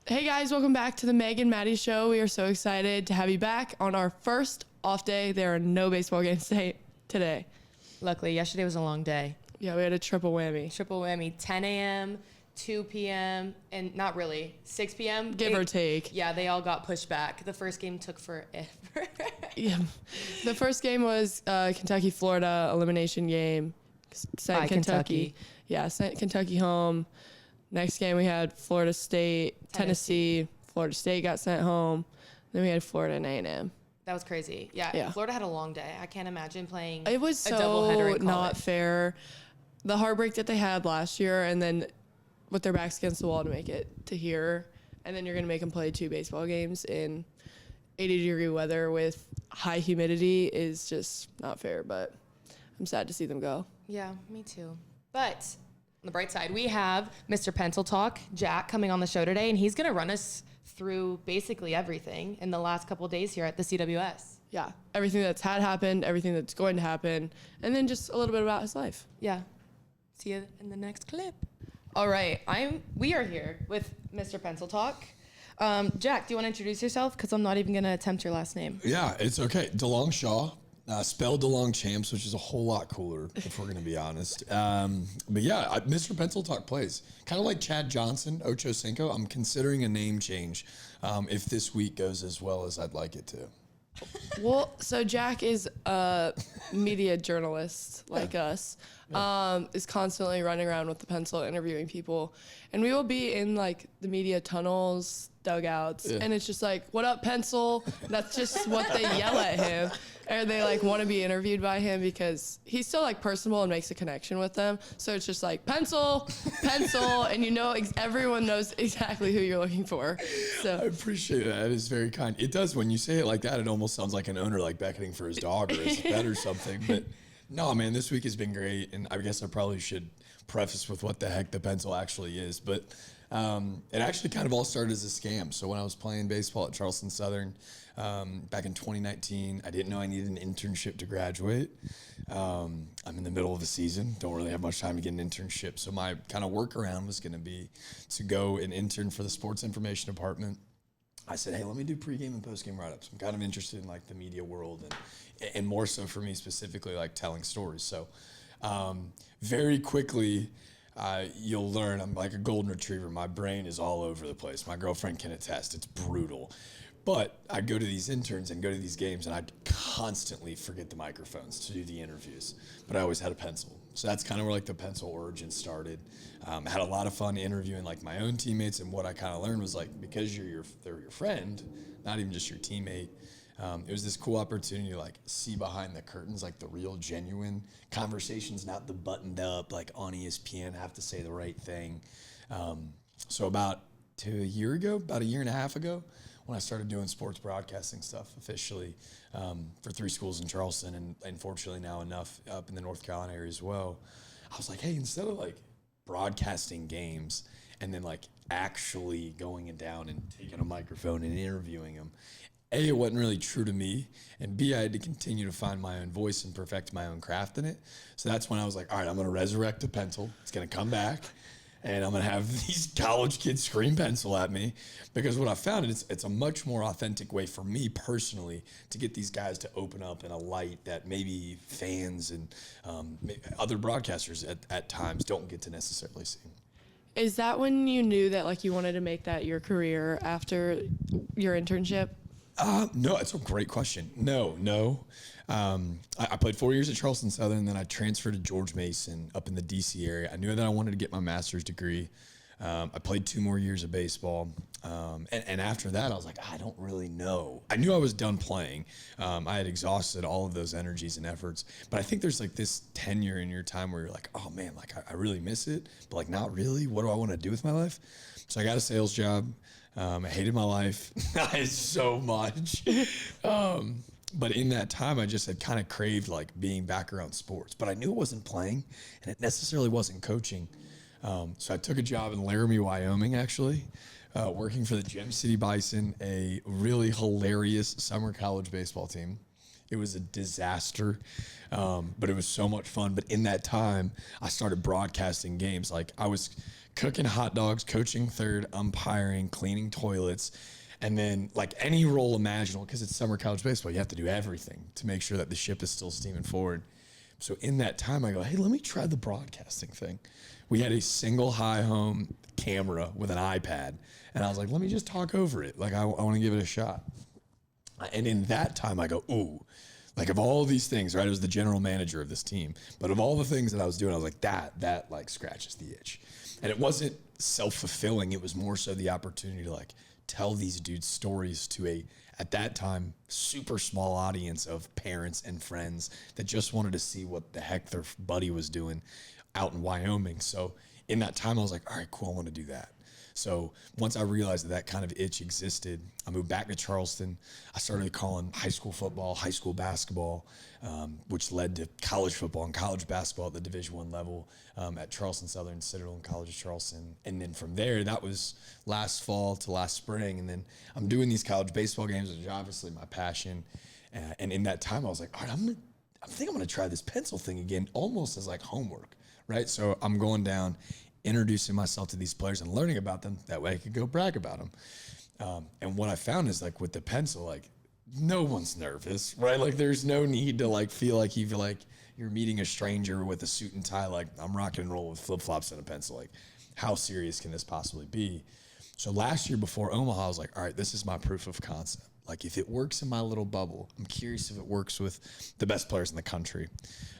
Hey guys, welcome back to the Meg and Maddie Show. We are so excited to have you back on our first off day. There are no baseball games today. Luckily, yesterday was a long day. Yeah, we had a triple whammy. 10 a.m., 2 p.m., and not really, 6 p.m. Give or take. Yeah, they all got pushed back. The first game took forever. Yeah. The first game was Kentucky-Florida elimination game. Sent By Kentucky. Yeah, sent Kentucky home. Next game we had Florida State, Tennessee. Florida State got sent home. Then we had Florida and A&M. That was crazy. Yeah, Florida had a long day. I can't imagine playing It was a doubleheader in not college. fair. The heartbreak that they had last year, and then with their backs against the wall to make it to here, and then you're going to make them play 2 baseball games in 80-degree weather with high humidity is just not fair, but I'm sad to see them go. Yeah, me too. But on the bright side, we have Mr. Pencil Talk, Jack, coming on the show today, and he's going to run us through basically everything in the last couple of days here at the CWS. Yeah, everything that's had happened, everything that's going to happen, and then just a little bit about his life. Yeah. See you in the next clip. All right, we are here with Mr. Pencil Talk. Jack, do you want to introduce yourself? Because I'm not even going to attempt your last name. Yeah, it's okay. Delongchamps, spelled Delongchamps, which is a whole lot cooler, if we're going to be honest. But yeah, Mr. Pencil Talk plays. Kind of like Chad Johnson, Ocho Cinco. I'm considering a name change if this week goes as well as I'd like it to. Well, so Jack is a media journalist like us, is constantly running around with the pencil interviewing people, and we will be in like the media tunnels, dugouts, and it's just like, what up, pencil? That's just what they yell at him, or they like want to be interviewed by him because he's still like personable and makes a connection with them. So it's just like pencil, and you know everyone knows exactly who you're looking for. So I appreciate that. It is very kind. It does, when you say it like that, it almost sounds like an owner like beckoning for his dog or his pet or something. But no, man, this week has been great, and I guess I probably should preface with what the heck the pencil actually is. But it actually kind of all started as a scam. So when I was playing baseball at Charleston Southern back in 2019, I didn't know I needed an internship to graduate. I'm in the middle of the season, don't really have much time to get an internship. So my kind of workaround was going to be to go and intern for the sports information department. I said, hey, let me do pregame and postgame write-ups. I'm kind of interested in like the media world and more so for me specifically like telling stories. So very quickly, you'll learn I'm like a golden retriever. My brain is all over the place. My girlfriend can attest. It's brutal. But I'd go to these interns and go to these games, and I'd constantly forget the microphones to do the interviews. But I always had a pencil. So that's kind of where like the pencil origin started. I had a lot of fun interviewing like my own teammates, and what I kind of learned was like, because they're your friend, not even just your teammate, it was this cool opportunity to like see behind the curtains, like the real genuine conversations, not the buttoned up, like on ESPN, have to say the right thing. So about a year and a half ago, when I started doing sports broadcasting stuff officially for 3 schools in Charleston, and fortunately now enough up in the North Carolina area as well, I was like, hey, instead of like broadcasting games and then like actually going down and taking a microphone and interviewing them, A, it wasn't really true to me, and B, I had to continue to find my own voice and perfect my own craft in it. So that's when I was like, all right, I'm going to resurrect the pencil. It's going to come back, and I'm going to have these college kids scream pencil at me, because what I found is it's a much more authentic way for me personally to get these guys to open up in a light that maybe fans and other broadcasters at times don't get to necessarily see. is that when you knew that like you wanted to make that your career after your internship? No, it's a great question. No. I played 4 years at Charleston Southern, then I transferred to George Mason up in the DC area. I knew that I wanted to get my master's degree. I played 2 more years of baseball. And after that, I was like, I don't really know. I knew I was done playing. I had exhausted all of those energies and efforts. But I think there's like this tenure in your time where you're like, oh man, like I really miss it, but like not really. What do I want to do with my life? So I got a sales job. I hated my life so much. But in that time, I just had kind of craved like being back around sports. But I knew it wasn't playing, and it necessarily wasn't coaching. So I took a job in Laramie, Wyoming, actually, working for the Gem City Bison, a really hilarious summer college baseball team. It was a disaster, but it was so much fun. But in that time, I started broadcasting games. Like I was cooking hot dogs, coaching third, umpiring, cleaning toilets, and then like any role imaginable, because it's summer college baseball, you have to do everything to make sure that the ship is still steaming forward. So in that time, I go, hey, let me try the broadcasting thing. We had a single high home camera with an iPad, and I was like, let me just talk over it. Like, I want to give it a shot. And in that time, I go, ooh, like of all these things, right? I was the general manager of this team, but of all the things that I was doing, I was like, that like scratches the itch. And it wasn't self-fulfilling. It was more so the opportunity to like tell these dudes stories to a, at that time, super small audience of parents and friends that just wanted to see what the heck their buddy was doing out in Wyoming. So in that time, I was like, all right, cool, I want to do that. So once I realized that that kind of itch existed, I moved back to Charleston. I started calling high school football, high school basketball, which led to college football and college basketball at the Division I level at Charleston Southern, Citadel, and College of Charleston. And then from there, that was last fall to last spring. And then I'm doing these college baseball games, which is obviously my passion. And in that time, I was like, all right, I think I'm going to try this pencil thing again, almost as like homework, right? So I'm going down, introducing myself to these players and learning about them. That way I could go brag about them. And what I found is like with the pencil, like no one's nervous, right? Like there's no need to like feel like you're meeting a stranger with a suit and tie. Like I'm rocking and roll with flip flops and a pencil. Like how serious can this possibly be? So last year before Omaha, I was like, all right, this is my proof of concept. Like if it works in my little bubble, I'm curious if it works with the best players in the country.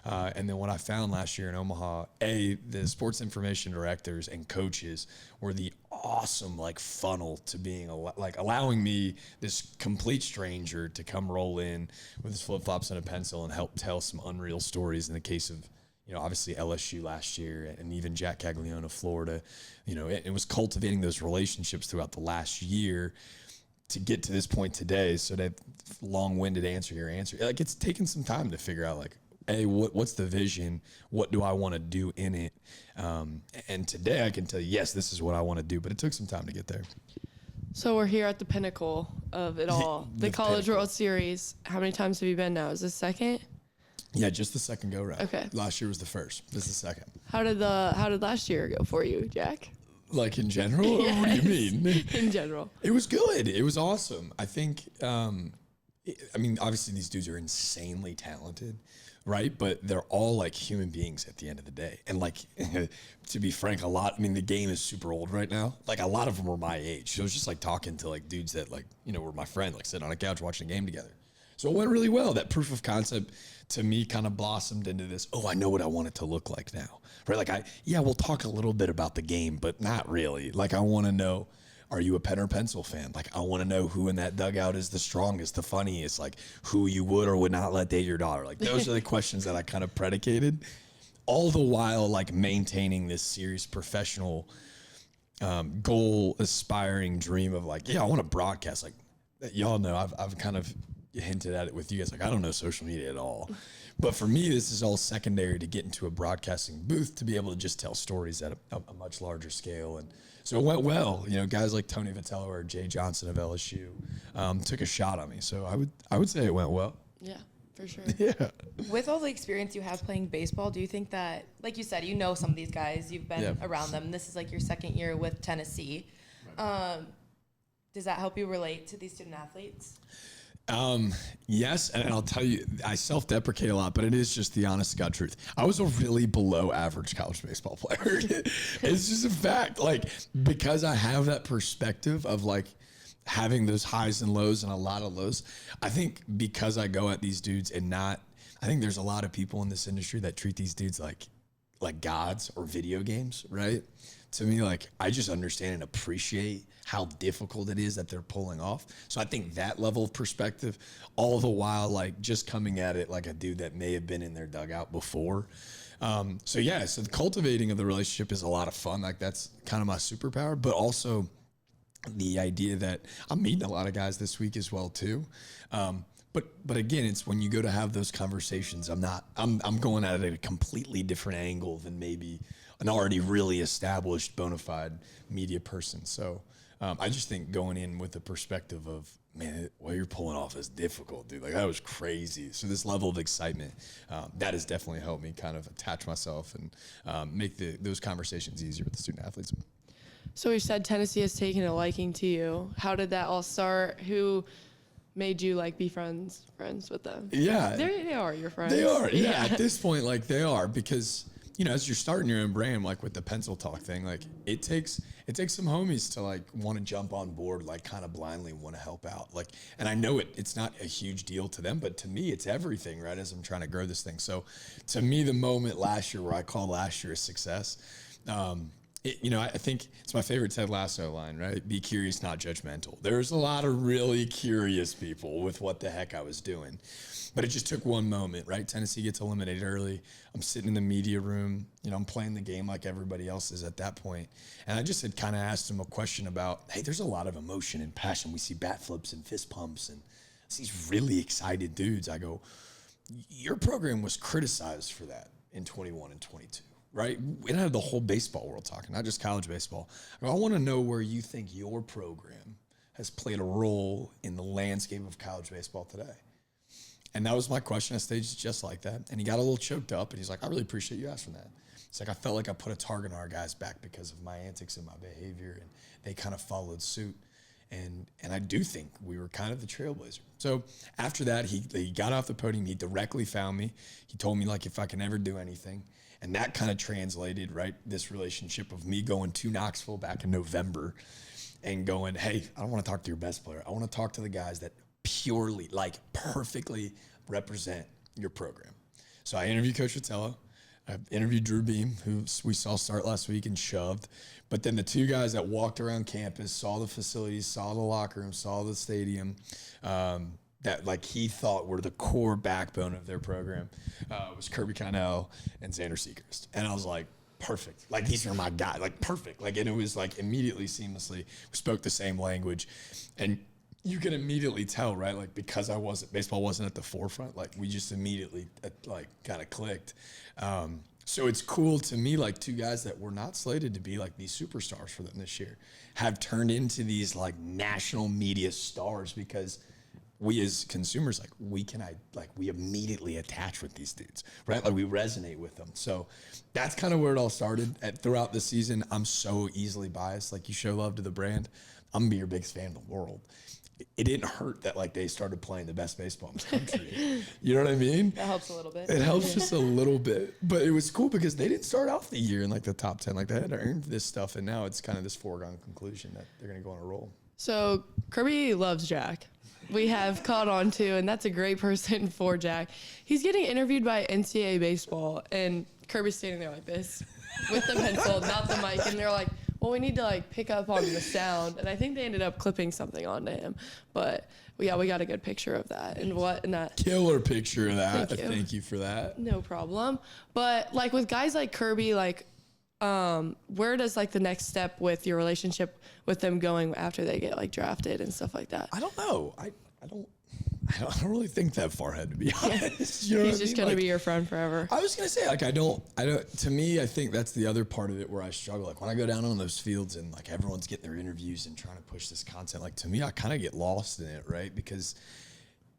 And then what I found last year in Omaha, the sports information directors and coaches were the awesome like funnel to being like allowing me, this complete stranger, to come roll in with his flip flops and a pencil and help tell some unreal stories. In the case of, obviously LSU last year and even Jack Caglione of Florida, it was cultivating those relationships throughout the last year to get to this point today. So that long-winded answer, like it's taken some time to figure out like, hey, what's the vision? What do I want to do in it? And today I can tell you, yes, this is what I want to do, but it took some time to get there. So we're here at the pinnacle of it all, the College pinnacle. World Series. How many times have you been now? Is this second? Yeah, just the second go round. Okay. Last year was the first. This is the second. How did last year go for you, Jack? Like in general? Yes. Or what do you mean? In general. It was good. It was awesome. I think, obviously these dudes are insanely talented, right? But they're all like human beings at the end of the day. And like, to be frank, the game is super old right now. Like a lot of them were my age. So it was just like talking to like dudes that like, were my friend, like sitting on a couch watching a game together. So it went really well. That proof of concept to me kind of blossomed into this, I know what I want it to look like now. Right? Like we'll talk a little bit about the game, but not really. Like I want to know, are you a pen or pencil fan? Like I want to know who in that dugout is the strongest, the funniest, like who you would or would not let date your daughter. Like those are the questions that I kind of predicated, all the while like maintaining this serious professional goal, aspiring dream of like, I want to broadcast. Like y'all know, I've kind of hinted at it with you guys. Like I don't know social media at all. But for me, this is all secondary to get into a broadcasting booth to be able to just tell stories at a much larger scale. And so it went well. Guys like Tony Vitello or Jay Johnson of LSU took a shot on me. So I would say it went well. Yeah, for sure. Yeah. With all the experience you have playing baseball, do you think that, like you said, some of these guys, you've been around them. This is like your second year with Tennessee. Right. Does that help you relate to these student athletes? Yes, and I'll tell you, I self-deprecate a lot, but it is just the honest to God truth. I was a really below average college baseball player. It's just a fact. Like, because I have that perspective of like having those highs and lows and a lot of lows, I think because I go at these dudes I think there's a lot of people in this industry that treat these dudes like gods or video games, right? To me, like, I just understand and appreciate how difficult it is that they're pulling off. So I think that level of perspective, all the while, like, just coming at it like a dude that may have been in their dugout before. So the cultivating of the relationship is a lot of fun. Like, that's kind of my superpower, but also the idea that I'm meeting a lot of guys this week as well, too. But again, it's when you go to have those conversations, I'm going at it at a completely different angle than maybe an already really established bona fide media person. So I just think going in with the perspective of, man, what you're pulling off is difficult, dude. Like that was crazy. So this level of excitement, that has definitely helped me kind of attach myself and make those conversations easier with the student athletes. So we said Tennessee has taken a liking to you. How did that all start? Who made you like be friends with them? Yeah. They are your friends. They are. Yeah. At this point, like they are, because, you know, as you're starting your own brand, like with the pencil talk thing, like it takes some homies to like want to jump on board, like kind of blindly want to help out. Like, and I know it's not a huge deal to them, but to me, it's everything, right? As I'm trying to grow this thing. So to me, the moment last year where I call last year a success, you know, I think it's my favorite Ted Lasso line, right? Be curious, not judgmental. There's a lot of really curious people with what the heck I was doing. But it just took one moment, right? Tennessee gets eliminated early. I'm sitting in the media room. You know, I'm playing the game like everybody else is at that point. And I just had kind of asked him a question about, hey, there's a lot of emotion and passion. We see bat flips and fist pumps and these really excited dudes. I go, your program was criticized for that in 21 and 22. Right? It had the whole baseball world talking, not just college baseball. I want to know where you think your program has played a role in the landscape of college baseball today. And that was my question. I staged just like that. And he got a little choked up, and he's like, I really appreciate you asking that. It's like, I felt like I put a target on our guys' back because of my antics and my behavior, and they kind of followed suit. And I do think we were kind of the trailblazer. So after that, he got off the podium. He directly found me. He told me, like, if I can ever do anything. And that kind of translated, right, this relationship of me going to Knoxville back in November and going, hey, I don't want to talk to your best player. I want to talk to the guys that purely, like, perfectly represent your program. So I interviewed Coach Vitello. I interviewed Drew Beam, who we saw start last week and shoved. But then the two guys that walked around campus, saw the facilities, saw the locker room, saw the stadium, that like he thought were the core backbone of their program, was Kirby Connell and Xander Sechrist. And I was like, perfect. Like, these are my guys. Like, perfect. Like, and it was like immediately, seamlessly, we spoke the same language. And you can immediately tell, right? Like, because baseball wasn't at the forefront, like we just immediately like kind of clicked. So it's cool to me, like two guys that were not slated to be like these superstars for them this year have turned into these like national media stars because we as consumers, like we immediately attach with these dudes, right? Like we resonate with them. So that's kind of where it all started. Throughout the season, I'm so easily biased. Like, you show love to the brand, I'm gonna be your biggest fan in the world. It didn't hurt that like they started playing the best baseball in the country. You know what I mean? That helps a little bit. It helps just a little bit. But it was cool because they didn't start off the year in like the top 10. Like, they had earned this stuff, and now it's kind of this foregone conclusion that they're gonna go on a roll. So Kirby loves Jack. We have caught on to, and that's a great person for Jack. He's getting interviewed by NCAA baseball, and Kirby's standing there like this with the pencil, not the mic, and they're like, well, we need to like pick up on the sound. And I think they ended up clipping something onto him. But we got a good picture of that and that. Killer picture of that. Thank you for that. No problem. But like with guys like Kirby, like where does like the next step with your relationship with them going after they get like drafted and stuff like that? I don't know. I don't really think that far ahead, to be honest. You know He's just gonna be your friend forever. I was gonna say, like, I don't. To me, I think that's the other part of it where I struggle. Like, when I go down on those fields and like everyone's getting their interviews and trying to push this content, like, to me, I kind of get lost in it, right? Because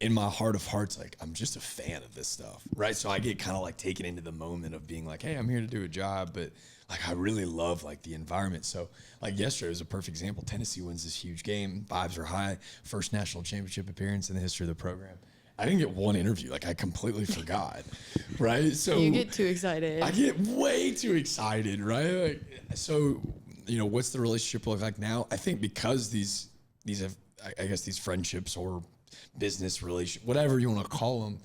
in my heart of hearts, like, I'm just a fan of this stuff, right? So I get kind of like taken into the moment of being like, hey, I'm here to do a job, but like, I really love like the environment. So like yesterday was a perfect example. Tennessee wins this huge game. Vibes are high. First national championship appearance in the history of the program. I didn't get one interview. Like, I completely forgot, right? So you get too excited. I get way too excited, right? Like, so, you know, what's the relationship look like now? I think because these have, I guess, these friendships or business relation, whatever you want to call them,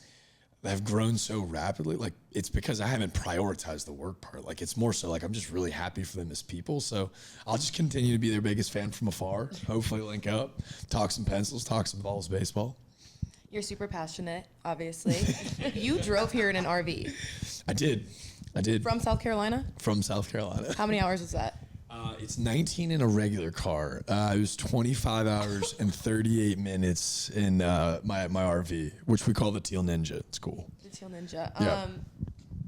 have grown so rapidly. Like, it's because I haven't prioritized the work part. Like, it's more so like I'm just really happy for them as people. So I'll just continue to be their biggest fan from afar. Hopefully link up, talk some pencils, talk some balls baseball. You're super passionate, obviously. You drove here in an RV. I did. From South Carolina? From South Carolina. How many hours was that? It's 19 in a regular car. It was 25 hours and 38 minutes in my RV, which we call the Teal Ninja. It's cool. The Teal Ninja. Yeah.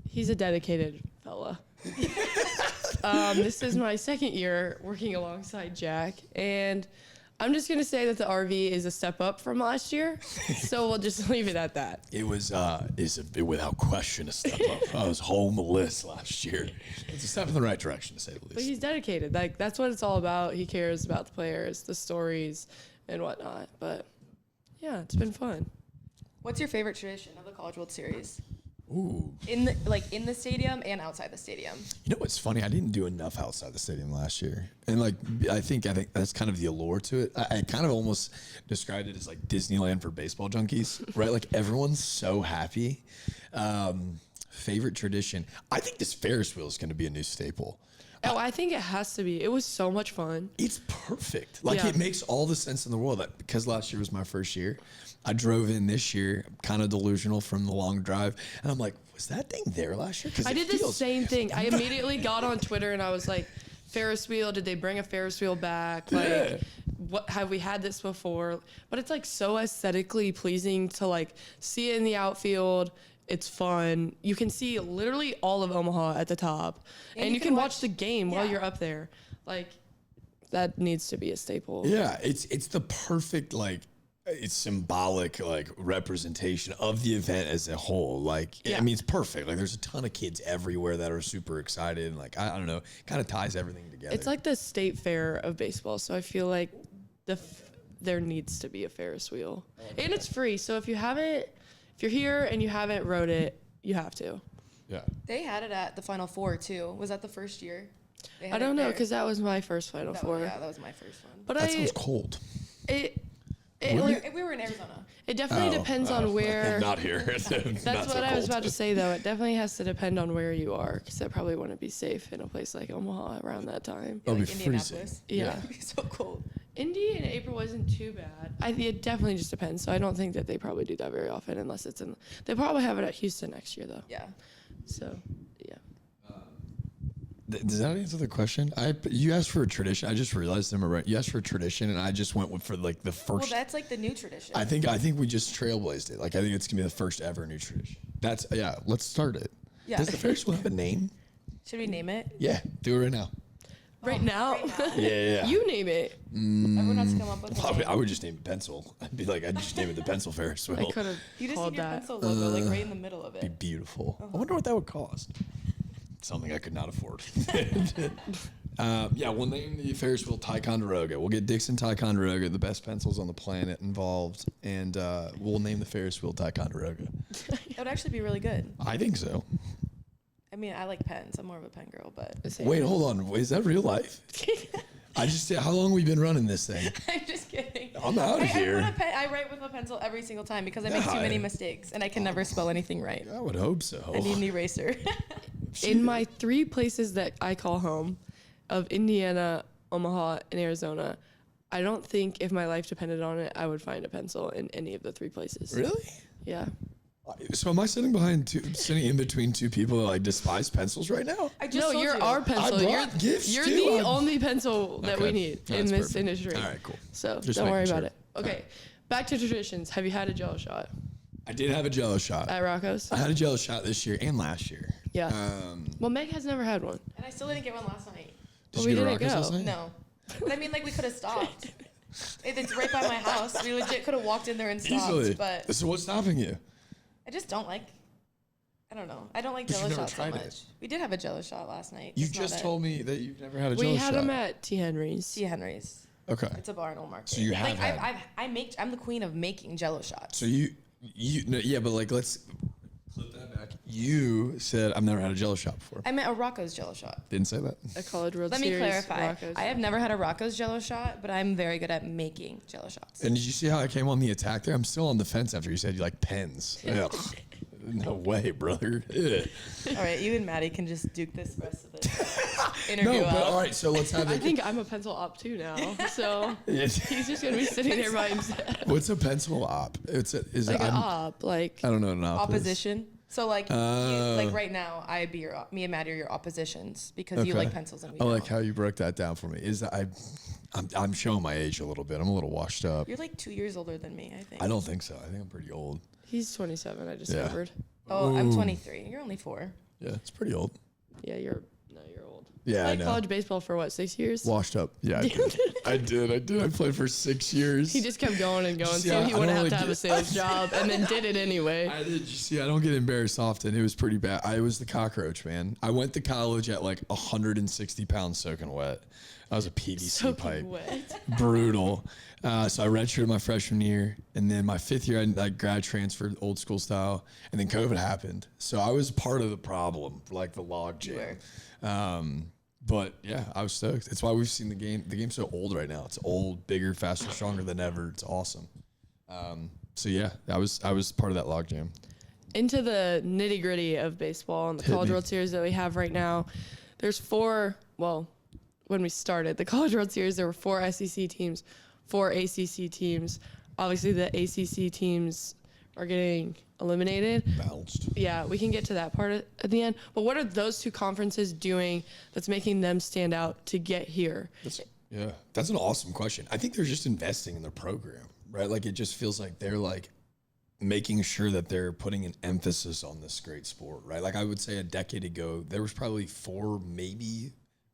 He's a dedicated fella. This is my second year working alongside Jack, and I'm just gonna say that the RV is a step up from last year, so we'll just leave it at that. It was without question a step up. I was homeless last year. It's a step in the right direction, to say the least. But he's dedicated. Like, that's what it's all about. He cares about the players, the stories, and whatnot. But yeah, it's been fun. What's your favorite tradition of the College World Series? Ooh. In the stadium and outside the stadium. You know what's funny? I didn't do enough outside the stadium last year, and like I think that's kind of the allure to it. I kind of almost described it as like Disneyland for baseball junkies, right? Like everyone's so happy. Favorite tradition? I think this Ferris wheel is going to be a new staple. Oh, I think it has to be. It was so much fun. It's perfect. Like Yeah. it makes all the sense in the world. That because last year was my first year, I drove in this year, kind of delusional from the long drive, and I'm like, was that thing there last year? I did the same thing. I immediately got on Twitter and I was like, Ferris wheel, did they bring a Ferris wheel back? Like, Yeah. what have we had this before? But it's like so aesthetically pleasing to like see it in the outfield. It's fun. You can see literally all of Omaha at the top. And you can watch the game while you're up there. Like, that needs to be a staple. Yeah, it's the perfect like it's symbolic like representation of the event as a whole. Like I mean, it's perfect. Like there's a ton of kids everywhere that are super excited. And like I don't know, kind of ties everything together. It's like the state fair of baseball. So I feel like there needs to be a Ferris wheel. And it's free. So if you're here and you haven't rode it, you have to. Yeah. They had it at the Final Four too. Was that the first year? I don't know, because that was my first Final Four. Yeah, that was my first one. But That sounds cold. We were in Arizona. It definitely depends on where. Not here. That's what I was about to say, though. It definitely has to depend on where you are, because that probably wouldn't be safe in a place like Omaha around that time. It'll be Like freezing. Indianapolis. Yeah. It'd be so cold. Indy in April wasn't too bad. It definitely just depends. So I don't think that they probably do that very often, unless it's in. They probably have it at Houston next year, though. Yeah. So, yeah. Does that answer the question? You asked for a tradition. I just realized I'm right. You asked for a tradition, and I just went for like the first. Well, that's like the new tradition. I think we just trailblazed it. Like I think it's gonna be the first ever new tradition. Let's start it. Yeah. Does the Ferris wheel have a name? Should we name it? Yeah, do it right now. Right now? Yeah. You name it. Everyone has to come up with a name. I would just name it pencil. I'd just name it the pencil Ferris wheel. I could have You just called need your that. pencil logo like right in the middle of Be it. beautiful. I wonder what that would cost. Something I could not afford. We'll name the Ferris wheel Ticonderoga. We'll get Dixon Ticonderoga, the best pencils on the planet involved, and we'll name the Ferris wheel Ticonderoga. That would actually be really good. I think so. I mean, I like pens. I'm more of a pen girl, but Wait, hold on. Is that real life? How long have we been running this thing? I'm just kidding. I'm out of here. I write with a pencil every single time because I make too Yeah. many mistakes and I can never spell anything right. I would hope so. I need an eraser. In my 3 places that I call home of Indiana, Omaha, and Arizona, I don't think if my life depended on it, I would find a pencil in any of the 3 places. Really? Yeah. So am I sitting in between two people that like despise pencils right now? I just No, told you're you. our pencil. I brought gifts You're too. the I'm- only pencil that we Okay. need in That's this perfect. industry. All right, cool. So Just don't worry making about sure. it. Okay, back to traditions. Have you had a Jello shot I did have a Jello shot. at Rocco's? I had a Jello shot this year and last year. Yeah. Well, Meg has never had one. And I still didn't get one last night. Did we you go to didn't Rocco's go. last night? No. But I mean, like, we could have stopped. It's right by my house. We legit could have walked in there and stopped. Easily. But So what's stopping you? I just don't like. I don't know. I don't like But you've Jello never shots so tried much. it. We did have a Jello shot last night. You It's not just at told me that you've never had a Jello We shot. had them at T. Henry's. T. Henry's. Okay. It's a bar in Old Market. So you have like had- I'm the queen of making Jello shots. So but like let's flip that back. You said I've never had a Jello shot before. I meant a Rocco's Jello shot. Didn't say that. A College World Let Series. me clarify. Rocco's. I have never had a Rocco's Jello shot, but I'm very good at making Jello shots. And did you see how I came on the attack there? I'm still on the fence after you said you like pens. Ugh. No way, brother. Ugh. All right, you and Maddie can just duke this rest of the interview No, but out. all right. So let's have I it. think I'm a pencil op too now. So Yes. he's just gonna be sitting there by himself. What's a pencil op? Is Like an I'm- op, like I don't know what an op is. Opposition. So like, like right now, me and Maddie are your oppositions because you Okay. like pencils and we I don't. like how you broke that down for me. I'm showing my age a little bit. I'm a little washed up. You're like 2 years older than me, I think. I don't think so. I think I'm pretty old. he's 27. I discovered. Oh, I'm 23. You're only 4. Yeah, it's pretty old. Yeah, you're old. Yeah, I played know. college baseball for what, 6 years? Washed up. Yeah, I did. I played for 6 years. He just kept going and going, See, so I he wouldn't don't have really to have a sales job, and then did it anyway. I did. You see, I don't get embarrassed often. It was pretty bad. I was the cockroach, man. I went to college at like 160 pounds soaking wet. I was a PVC Soaking pipe. wet. Brutal. So I redshirted my freshman year, and then my 5th year, I like grad transferred old school style, and then COVID happened. So I was part of the problem, like the log jam. But yeah, I was stoked. That's why we've seen the game. The game's so old right now. It's old, bigger, faster, stronger than ever. It's awesome. So yeah, I was part of that log jam. Into the nitty gritty of baseball and the College World Series that we have right now. There's 4. Well, when we started the College World Series, there were 4 SEC teams, 4 ACC teams. Obviously, the ACC teams are getting eliminated. Balanced. Yeah, we can get to that part at the end. But what are those 2 conferences doing that's making them stand out to get here? That's an awesome question. I think they're just investing in their program, right? Like it just feels like they're like making sure that they're putting an emphasis on this great sport, right? Like I would say a decade ago, there was probably 4, maybe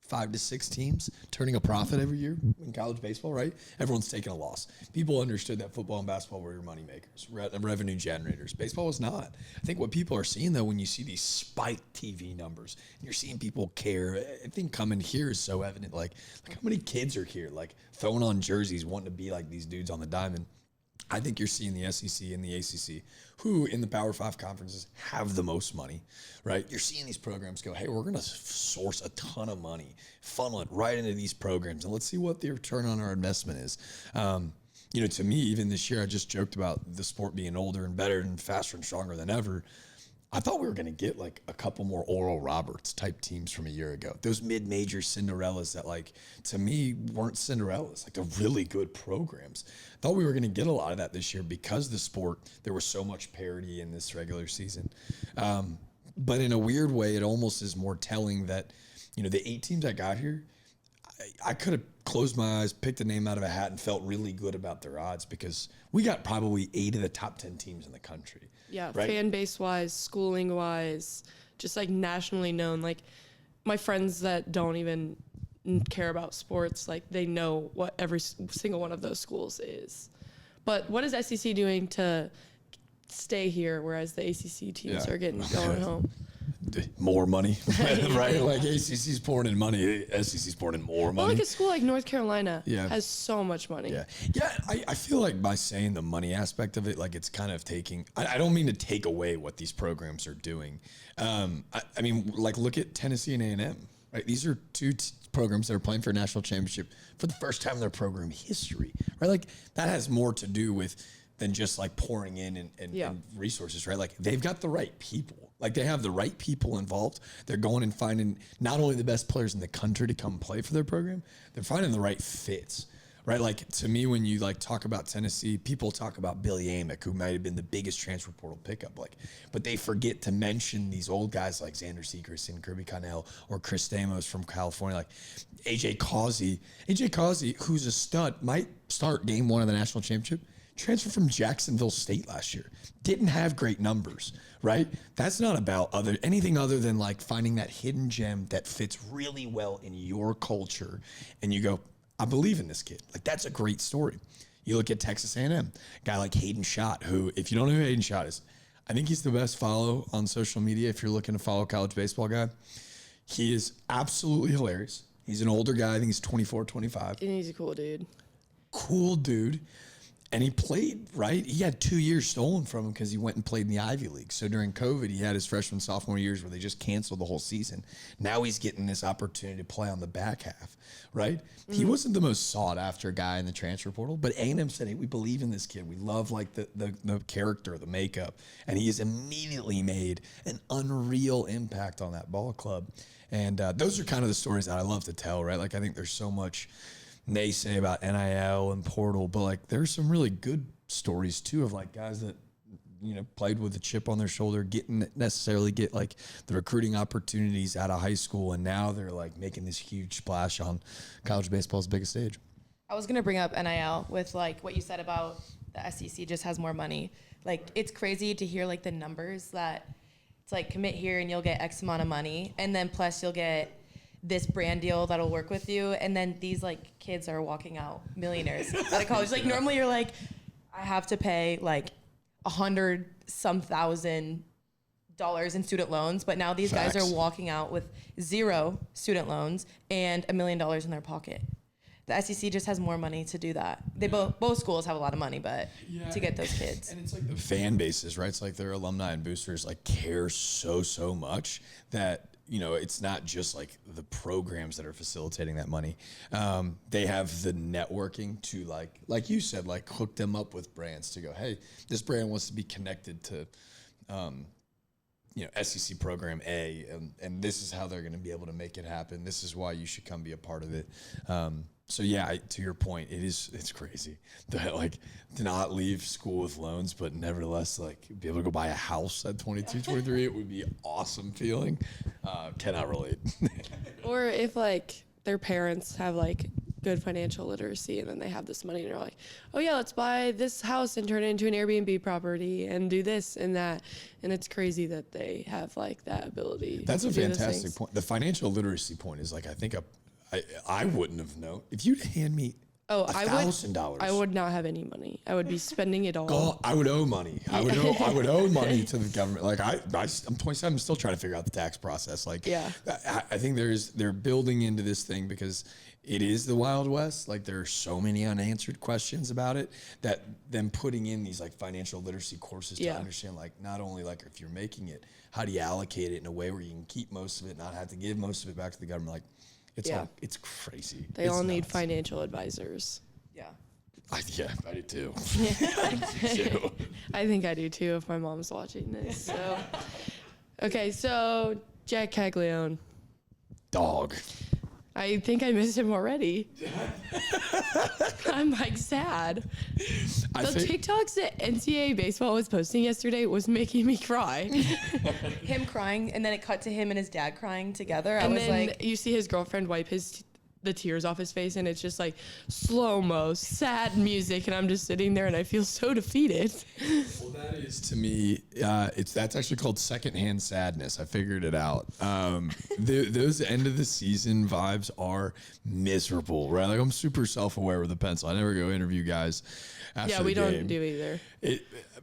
5 to 6 teams turning a profit every year in college baseball, right? Everyone's taking a loss. People understood that football and basketball were your money makers, revenue generators. Baseball was not. I think what people are seeing though, when you see these spiked TV numbers, and you're seeing people care, I think coming here is so evident. Like how many kids are here, like throwing on jerseys, wanting to be like these dudes on the diamond. I think you're seeing the SEC and the ACC, who in the Power 5 conferences have the most money, right? You're seeing these programs go, hey, we're going to source a ton of money, funnel it right into these programs, and let's see what the return on our investment is. To me, even this year, I just joked about the sport being older and better and faster and stronger than ever. I thought we were going to get like a couple more Oral Roberts type teams from a year ago. Those mid-major Cinderellas that like, to me, weren't Cinderellas, like they're really good programs. Thought we were going to get a lot of that this year because the sport, there was so much parity in this regular season. But in a weird way, it almost is more telling that, the 8 teams that got here, I could have closed my eyes, picked a name out of a hat, and felt really good about their odds because we got probably 8 of the top 10 teams in the country. Yeah, right? Fan base wise, schooling wise, just like nationally known. Like my friends that don't even care about sports, like they know what every single one of those schools is. But what is SEC doing to stay here, whereas the ACC teams are going home? More money, right? Like ACC's pouring in money, SEC's pouring in more money. Well, like a school like North Carolina has so much money. Yeah. I feel like by saying the money aspect of it, like it's kind of taking, I don't mean to take away what these programs are doing. I mean, like look at Tennessee and A&M, right? These are 2 programs that are playing for a national championship for the first time in their program history, right? Like that has more to do with than just like pouring in and resources, right? Like they've got the right people. Like they have the right people involved. They're going and finding not only the best players in the country to come play for their program, they're finding the right fits, right? Like to me, when you like talk about Tennessee, people talk about Billy Amick, who might have been the biggest transfer portal pickup, like, but they forget to mention these old guys like Xander Seacrest and Kirby Connell or Chris Stamos from California, like AJ Causey, who's a stud, might start game 1 of the national championship. Transferred from Jacksonville State last year. Didn't have great numbers, right? That's not about anything other than like finding that hidden gem that fits really well in your culture. And you go, I believe in this kid. Like that's a great story. You look at Texas A&M, a guy like Hayden Schott, who, if you don't know who Hayden Schott is, I think he's the best follow on social media if you're looking to follow a college baseball guy. He is absolutely hilarious. He's an older guy. I think he's 24, 25. And he's a cool dude. Cool dude. And he played, right? He had 2 years stolen from him because he went and played in the Ivy League. So during COVID, he had his freshman, sophomore years where they just canceled the whole season. Now he's getting this opportunity to play on the back half, right? Mm-hmm. He wasn't the most sought after guy in the transfer portal, but A&M said, hey, we believe in this kid. We love like the character, the makeup. And he has immediately made an unreal impact on that ball club. And those are kind of the stories that I love to tell, right? Like I think there's so much naysay about NIL and portal, but like there's some really good stories too of like guys that played with a chip on their shoulder, necessarily get like the recruiting opportunities out of high school, and now they're like making this huge splash on college baseball's biggest stage. I was gonna bring up NIL with like what you said about the SEC just has more money. Like it's crazy to hear like the numbers that it's like commit here and you'll get X amount of money, and then plus you'll get this brand deal that'll work with you. And then these like kids are walking out millionaires out of college. Like normally you're like, I have to pay like $100,000 in student loans, but now these guys are walking out with 0 student loans and $1 million in their pocket. The SEC just has more money to do that. They both schools have a lot of money, but to get those kids. And it's like the fan bases, right? It's like their alumni and boosters like care so much that, you know, it's not just like the programs that are facilitating that money. They have the networking to like you said, like hook them up with brands to go, hey, this brand wants to be connected to, you know, SEC program A, and this is how they're going to be able to make it happen. This is why you should come be a part of it. So yeah, to your point, it's crazy to like to not leave school with loans, but nevertheless like be able to go buy a house at 22, 23. It would be an awesome feeling. Cannot relate. Or if like their parents have like good financial literacy and then they have this money and they're like, oh yeah, let's buy this house and turn it into an Airbnb property and do this and that. And it's crazy that they have like that ability. That's a fantastic point. The financial literacy point is like, I think I wouldn't have known. If you'd hand me $1,000, I would not have any money. I would be spending it all. I would owe money. I would owe money to the government. Like I'm 27. I'm still trying to figure out the tax process. Like, yeah, I think they're building into this thing because it is the Wild West. Like there are so many unanswered questions about it that them putting in these like financial literacy courses to understand like not only like if you're making it, how do you allocate it in a way where you can keep most of it, not have to give most of it back to the government. Like it's crazy. They all need financial advisors. Yeah. I do too. I think I do too if my mom's watching this. So, okay, so Jack Caglione. Dog. I think I missed him already. I'm like sad. The TikToks that NCAA baseball was posting yesterday was making me cry. Him crying, and then it cut to him and his dad crying together. And then you see his girlfriend wipe the tears off his face, and it's just like slow-mo, sad music, and I'm just sitting there and I feel so defeated. Well, that is to me, that's actually called secondhand sadness. I figured it out. Those end of the season vibes are miserable, right? Like I'm super self-aware with the pencil. I never go interview guys after the game. Yeah, we don't do either.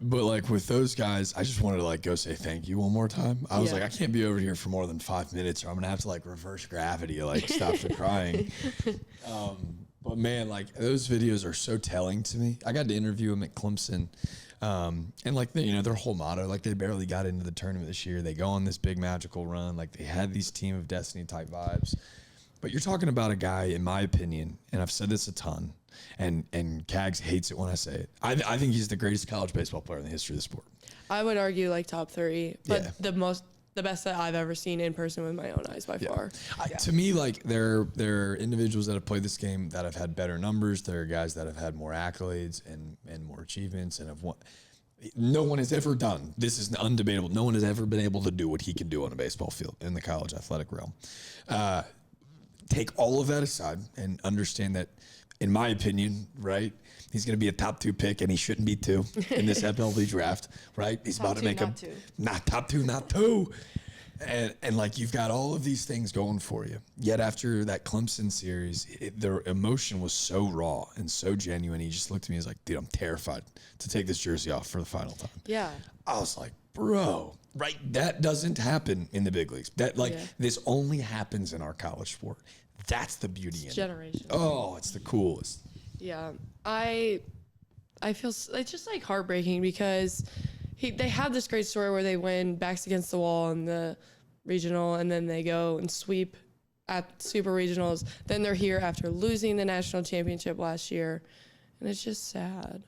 But like with those guys, I just wanted to like go say thank you one more time. I was like, I can't be over here for more than 5 minutes, or I'm gonna have to like reverse gravity, like stop the crying. But man, like those videos are so telling to me. I got to interview him at Clemson, and like their whole motto, like they barely got into the tournament this year. They go on this big magical run, like they had these team of destiny type vibes. But you're talking about a guy, in my opinion, and I've said this a ton, and Cags hates it when I say it. I think he's the greatest college baseball player in the history of the sport. I would argue like top 3, but the best that I've ever seen in person with my own eyes by far. To me, like there are individuals that have played this game that have had better numbers. There are guys that have had more accolades and more achievements and have won. No one has ever done. This is undebatable. No one has ever been able to do what he can do on a baseball field in the college athletic realm. Take all of that aside and understand that, in my opinion, right, he's going to be a top 2 pick, and he shouldn't be 2 in this MLB draft, right? He's about to make not top 2, not 2. And like you've got all of these things going for you. Yet after that Clemson series, their emotion was so raw and so genuine. He just looked at me and was like, dude, I'm terrified to take this jersey off for the final time. Yeah. I was like, bro, right? That doesn't happen in the big leagues. This only happens in our college sport. That's the beauty in generation. Oh, it's the coolest. Yeah. I feel it's just like heartbreaking because they have this great story where they win backs against the wall in the regional, and then they go and sweep at super regionals. Then they're here after losing the national championship last year, and it's just sad.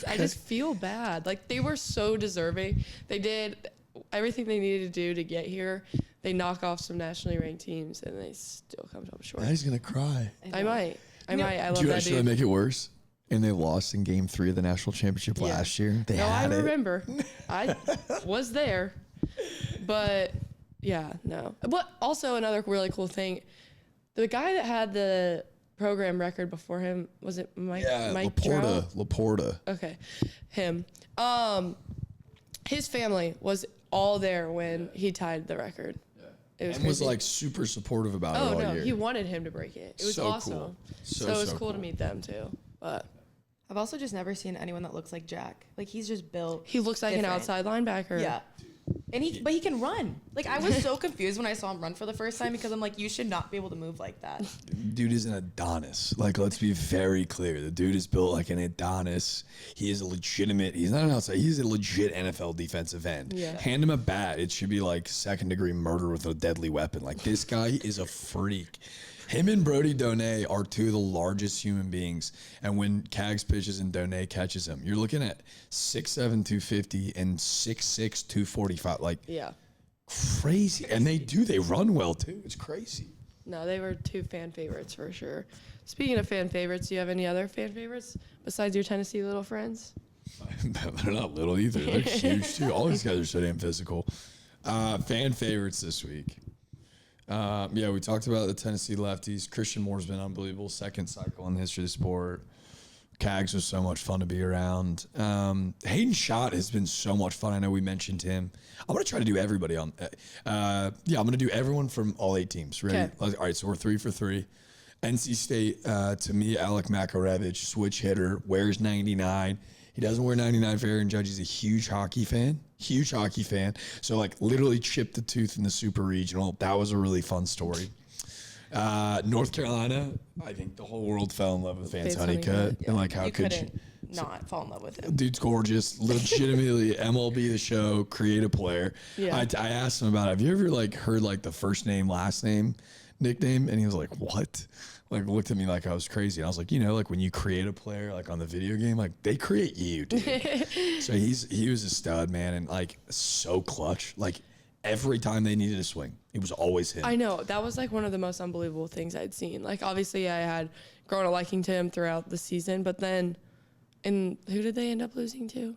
I just feel bad. Like they were so deserving. They did everything they needed to do to get here. They knock off some nationally ranked teams, and they still come up short. Now he's gonna cry. I might. I love that. Should I make it worse? And they lost in Game 3 of the national championship last year. I remember. I was there, but no. But also another really cool thing, the guy that had the program record before him, was it Mike? Yeah, Mike Laporta. Okay, him. His family was all there when he tied the record. It was and was crazy. like super supportive about it Oh all no, year. he wanted him to break it. It was So awesome. cool. So it was cool to meet them too. But I've also just never seen anyone that looks like Jack. Like he's just built. he looks like an different. outside linebacker. Yeah. And but he can run. Like I was so confused when I saw him run for the first time because I'm like, you should not be able to move like that. Dude is an Adonis. Like, let's be very clear. The dude is built like an Adonis. He is a legitimate, he's not an outside, he's a legit NFL defensive end. Yeah. Hand him a bat, it should be like second-degree murder with a deadly weapon. Like, this guy is a freak. Him and Brody Donay are two of the largest human beings. And when Cags pitches and Donay catches him, you're looking at 6'7", 250 and 6'6", 245. Like, Yeah. crazy. And they run well, too. It's crazy. No, they were two fan favorites for sure. Speaking of fan favorites, do you have any other fan favorites besides your Tennessee little friends? They're not little either. They're huge, too. All these guys are so damn physical. Fan favorites this week. Yeah, we talked about the Tennessee lefties. Christian Moore's been unbelievable. Second cycle in the history of the sport. Cags was so much fun to be around. Hayden Schott has been so much fun. I know we mentioned him. I'm going to try to do everybody on. I'm going to do everyone from all 8 teams. Ready? Okay. All right, so we're 3 for 3. NC State, to me, Alec Makarevich, switch hitter, wears 99. He doesn't wear 99 for Aaron Judge. He's a huge hockey fan. So, like, literally chipped the tooth in the Super Regional. That was a really fun story. North Carolina, I think the whole world fell in love with Vance Honeycutt. Yeah. And, like, how You could couldn't you? not fall in love with him. Dude's gorgeous. Legitimately, MLB The Show, creative player. Yeah. I asked him about it. Have you ever, like, heard, like, the first name, last name nickname? And he was like, what? Like, looked at me like I was crazy. And I was like, you know, like when you create a player, like on the video game, like they create you, dude. So he was a stud, man. And like so clutch. Like every time they needed a swing, it was always him. I know. That was like one of the most unbelievable things I'd seen. Like, obviously, I had grown a liking to him throughout the season, but then, who did they end up losing to?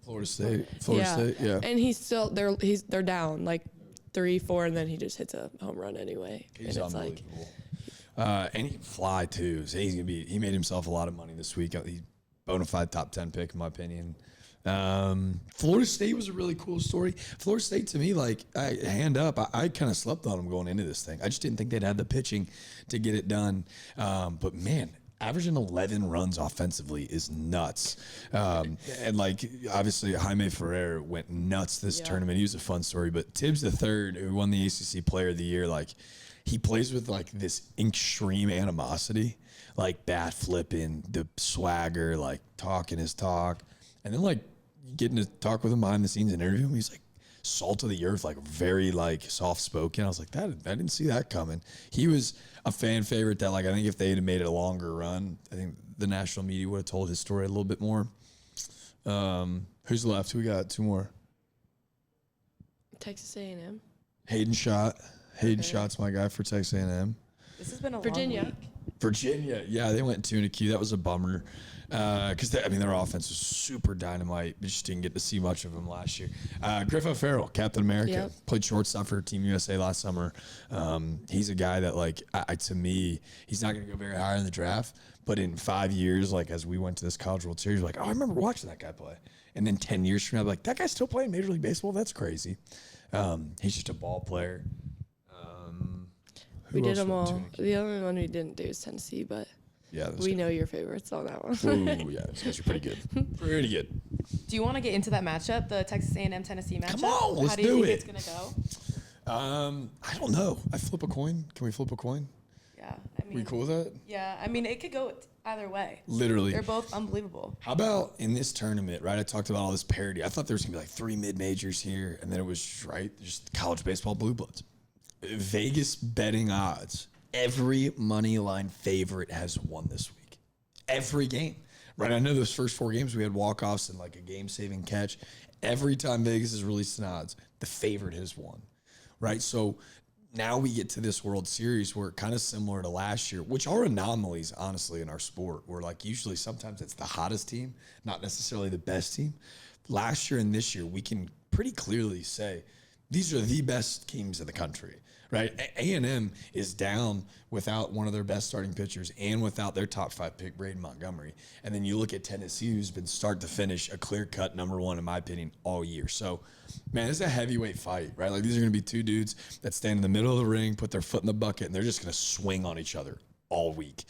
Florida State. Yeah. And he's still, they're down like 3-4, and then he just hits a home run anyway. He's and it's unbelievable. And he can fly too. So he made himself a lot of money this week. He's bona fide top 10 pick in my opinion. Florida State was a really cool story. Florida State to me, like hand up, I kind of slept on them going into this thing. I just didn't think they'd had the pitching to get it done. But man, averaging 11 runs offensively is nuts. And like obviously Jaime Ferrer went nuts this tournament. He was a fun story. But Tibbs III, who won the ACC Player of the Year, like he plays with like this extreme animosity, like bat flipping, the swagger, like talking his talk. And then like getting to talk with him behind the scenes and interview him, he's like salt of the earth, like very like soft spoken. I was like, I didn't see that coming. He was a fan favorite that like I think if they had made it a longer run, I think the national media would have told his story a little bit more. Who's left? We got 2 more. Texas A&M. Hayden Schott. Hayden Schott's my guy for Texas A&M. This has been a Virginia. long week. Virginia, yeah, they went 2 Q. That was a bummer because their offense was super dynamite. We just didn't get to see much of them last year. Griff O'Farrell, Captain America, played shortstop for Team USA last summer. He's a guy that, like, to me, he's not going to go very high in the draft. But in 5 years, like as we went to this College World Series, like, oh, I remember watching that guy play. And then 10 years from now, like that guy's still playing Major League Baseball. That's crazy. He's just a ball player. We did them all. The only one we didn't do is Tennessee, but yeah, we know your favorites on that one. Ooh, yeah, those guys are pretty good. Pretty good. Do you want to get into that matchup, the Texas A&M Tennessee matchup? Come on, let's How do you do think it. it's gonna go? I don't know. I flip a coin. Can we flip a coin? Yeah, I mean, We cool with that? Yeah, I mean, it could go either way. Literally. They're both unbelievable. How about in this tournament, right? I talked about all this parity. I thought there was gonna be like 3 mid-majors here, and then it was just college baseball blue bloods. Vegas betting odds. Every money line favorite has won this week. Every game, right? I know those first 4 games we had walk-offs and like a game-saving catch. Every time Vegas has released an odds, the favorite has won, right? So now we get to this World Series where kind of similar to last year, which are anomalies, honestly, in our sport, where like usually sometimes it's the hottest team, not necessarily the best team. Last year and this year, we can pretty clearly say these are the best teams in the country, right? A&M is down without one of their best starting pitchers and without their top 5 pick, Braden Montgomery. And then you look at Tennessee, who's been start to finish a clear-cut number 1, in my opinion, all year. So, man, it's a heavyweight fight, right? Like, these are going to be 2 dudes that stand in the middle of the ring, put their foot in the bucket, and they're just going to swing on each other all week.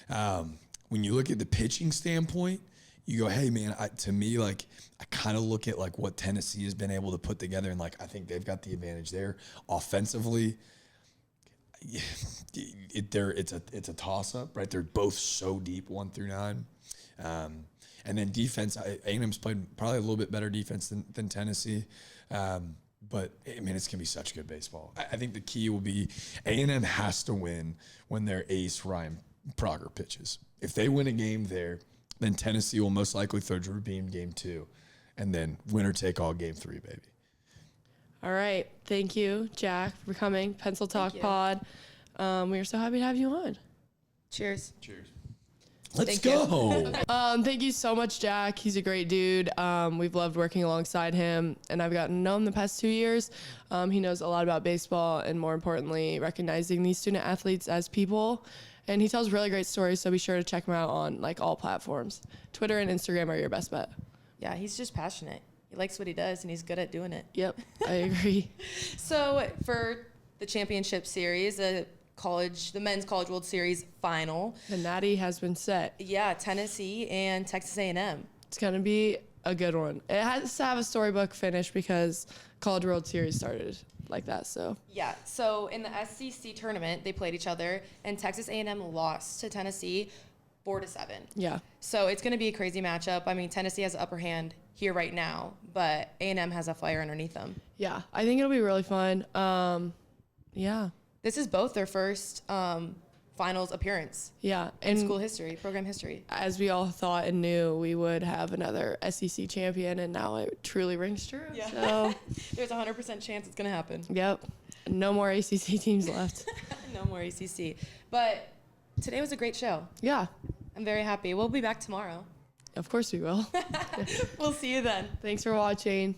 When you look at the pitching standpoint, you go, hey, man, to me, like, I kind of look at, like, what Tennessee has been able to put together, and, like, I think they've got the advantage there. Offensively, it's a toss-up, right? They're both so deep, 1 through 9. And then defense, A&M's played probably a little bit better defense than Tennessee. But, man, it's going to be such good baseball. I think the key will be A&M has to win when their ace, Ryan Prager, pitches. If they win a game there, then Tennessee will most likely throw Drew Beam game 2, and then winner take all game 3, baby. All right. Thank you, Jack, for coming. Pencil Talk Pod. We are so happy to have you on. Cheers. Cheers. Let's go. Thank you so much, Jack. He's a great dude. We've loved working alongside him, and I've gotten to know him the past 2 years. He knows a lot about baseball and, more importantly, recognizing these student athletes as people. And he tells really great stories, so be sure to check him out on, like, all platforms. Twitter and Instagram are your best bet. Yeah, he's just passionate. He likes what he does, and he's good at doing it. Yep, I agree. So for the championship series, the Men's College World Series final. The natty has been set. Yeah, Tennessee and Texas A&M. It's going to be a good one. It has to have a storybook finish because College World Series started like that, so. Yeah, so in the SEC tournament, they played each other, and Texas A&M lost to Tennessee 4-7. Yeah. So it's going to be a crazy matchup. I mean, Tennessee has the upper hand here right now, but A&M has a fire underneath them. Yeah, I think it'll be really fun. Yeah. This is both their first finals appearance. Yeah. In school history, program history. As we all thought and knew, we would have another SEC champion, and now it truly rings true. Yeah. So there's a 100% chance it's going to happen. Yep. No more ACC teams left. No more ACC. But today was a great show. Yeah. I'm very happy. We'll be back tomorrow. Of course we will. We'll see you then. Thanks for watching.